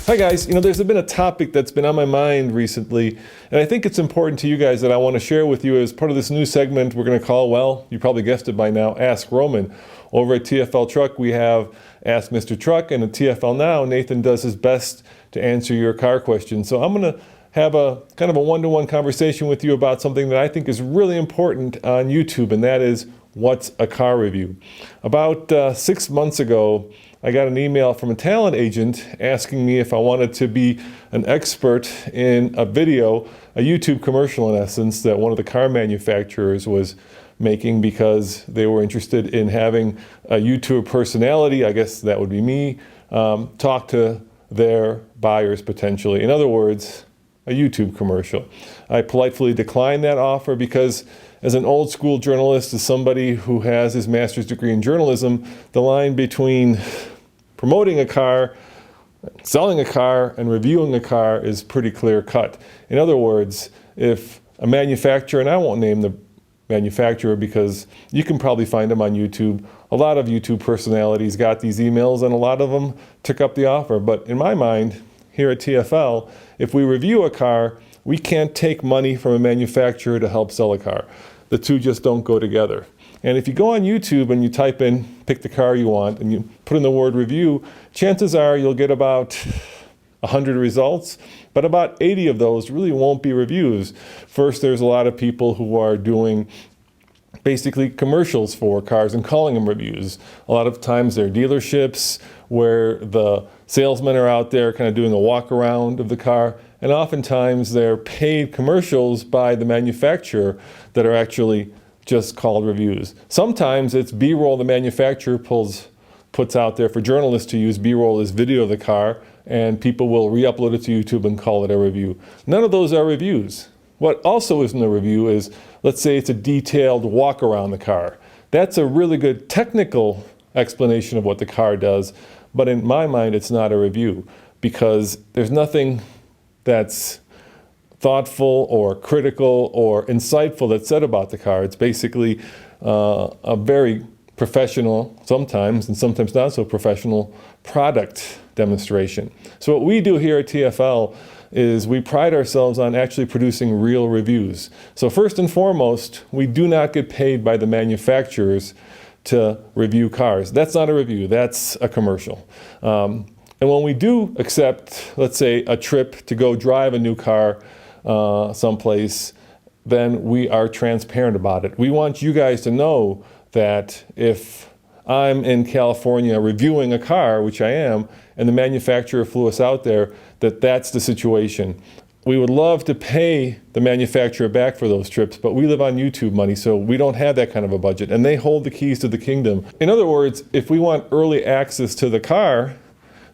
Hi guys, there's been a topic that's been on my mind recently, and I think it's important to you guys that I want to share with you as part of this new segment we're going to call, well, you probably guessed it by now, Ask Roman. Over at TFL Truck, we have Ask Mr. Truck, and at TFL Now, Nathan does his best to answer your car questions. So I'm going to have a kind of a one-to-one conversation with you about something that I think is really important on YouTube, and that is, what's a car review? About 6 months ago, I got an email from a talent agent asking me if I wanted to be an expert in a video, a YouTube commercial in essence, that one of the car manufacturers was making because they were interested in having a YouTube personality, I guess that would be me, talk to their buyers potentially. In other words, a YouTube commercial. I politely declined that offer because as an old school journalist, as somebody who has his master's degree in journalism, the line between promoting a car, selling a car, and reviewing a car is pretty clear cut. In other words, if a manufacturer, and I won't name the manufacturer because you can probably find them on YouTube, a lot of YouTube personalities got these emails and a lot of them took up the offer. But in my mind, here at TFL, if we review a car, we can't take money from a manufacturer to help sell a car. The two just don't go together. And if you go on YouTube and you type in, pick the car you want, and you put in the word review, chances are you'll get about 100 results, but about 80 of those really won't be reviews. First, there's a lot of people who are doing basically commercials for cars and calling them reviews. A lot of times they're dealerships where the salesmen are out there kind of doing a walk around of the car, and oftentimes they're paid commercials by the manufacturer that are actually just called reviews. Sometimes it's B-roll the manufacturer puts out there for journalists to use. B-roll is video of the car, and people will re-upload it to YouTube and call it a review. None of those are reviews. What also isn't a review is, let's say it's a detailed walk around the car. That's a really good technical explanation of what the car does, but in my mind it's not a review because there's nothing that's thoughtful or critical or insightful that's said about the car. It's basically a very professional, sometimes, and sometimes not so professional, product demonstration. So what we do here at TFL is we pride ourselves on actually producing real reviews. So first and foremost, we do not get paid by the manufacturers to review cars. That's not a review, that's a commercial. And when we do accept, let's say, a trip to go drive a new car someplace, then we are transparent about it. We want you guys to know that if I'm in California reviewing a car, which I am, and the manufacturer flew us out there, that's the situation. We would love to pay the manufacturer back for those trips, but we live on YouTube money, so we don't have that kind of a budget, and they hold the keys to the kingdom. In other words, if we want early access to the car,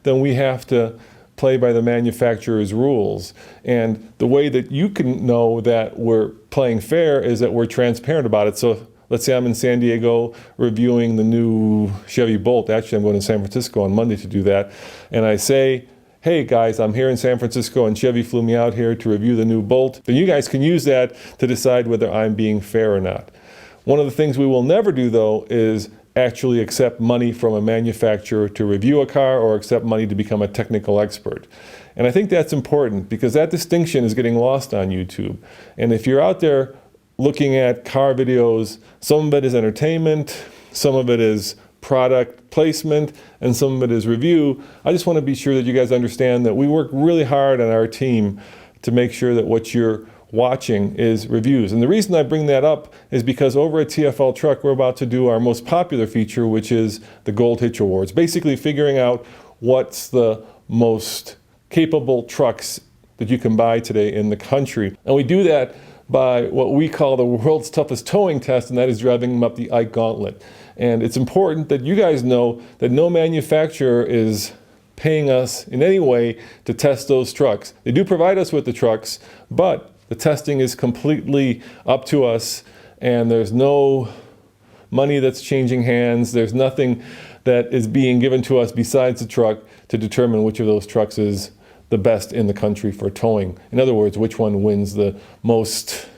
then we have to play by the manufacturer's rules. And the way that you can know that we're playing fair is that we're transparent about it. So let's say I'm in San Diego reviewing the new Chevy Bolt. Actually, I'm going to San Francisco on Monday to do that. And I say, hey guys, I'm here in San Francisco and Chevy flew me out here to review the new Bolt. Then you guys can use that to decide whether I'm being fair or not. One of the things we will never do though is actually accept money from a manufacturer to review a car or accept money to become a technical expert. And I think that's important because that distinction is getting lost on YouTube. And if you're out there looking at car videos, some of it is entertainment, some of it is product placement, and some of it is review, I just want to be sure that you guys understand that we work really hard on our team to make sure that what you're watching is reviews. And the reason I bring that up is because over at TFL Truck, we're about to do our most popular feature, which is the Gold Hitch Awards. Basically figuring out what's the most capable trucks that you can buy today in the country. And we do that by what we call the world's toughest towing test, and that is driving them up the Ike Gauntlet. And it's important that you guys know that no manufacturer is paying us in any way to test those trucks. They do provide us with the trucks, but the testing is completely up to us, and there's no money that's changing hands. There's nothing that is being given to us besides the truck to determine which of those trucks is the best in the country for towing. In other words, which one wins the most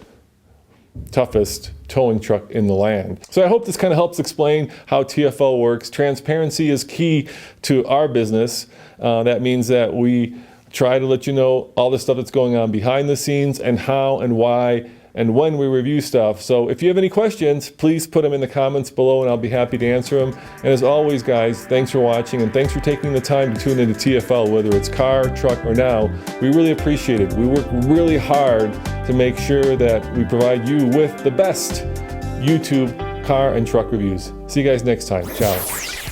toughest towing truck in the land. So I hope this kind of helps explain how TFL works. Transparency is key to our business. That means that we try to let you know all the stuff that's going on behind the scenes and how and why and when we review stuff. So if you have any questions, please put them in the comments below and I'll be happy to answer them. And as always, guys, thanks for watching and thanks for taking the time to tune into TFL, whether it's car, truck, or now. We really appreciate it. We work really hard to make sure that we provide you with the best YouTube car and truck reviews. See you guys next time. Ciao.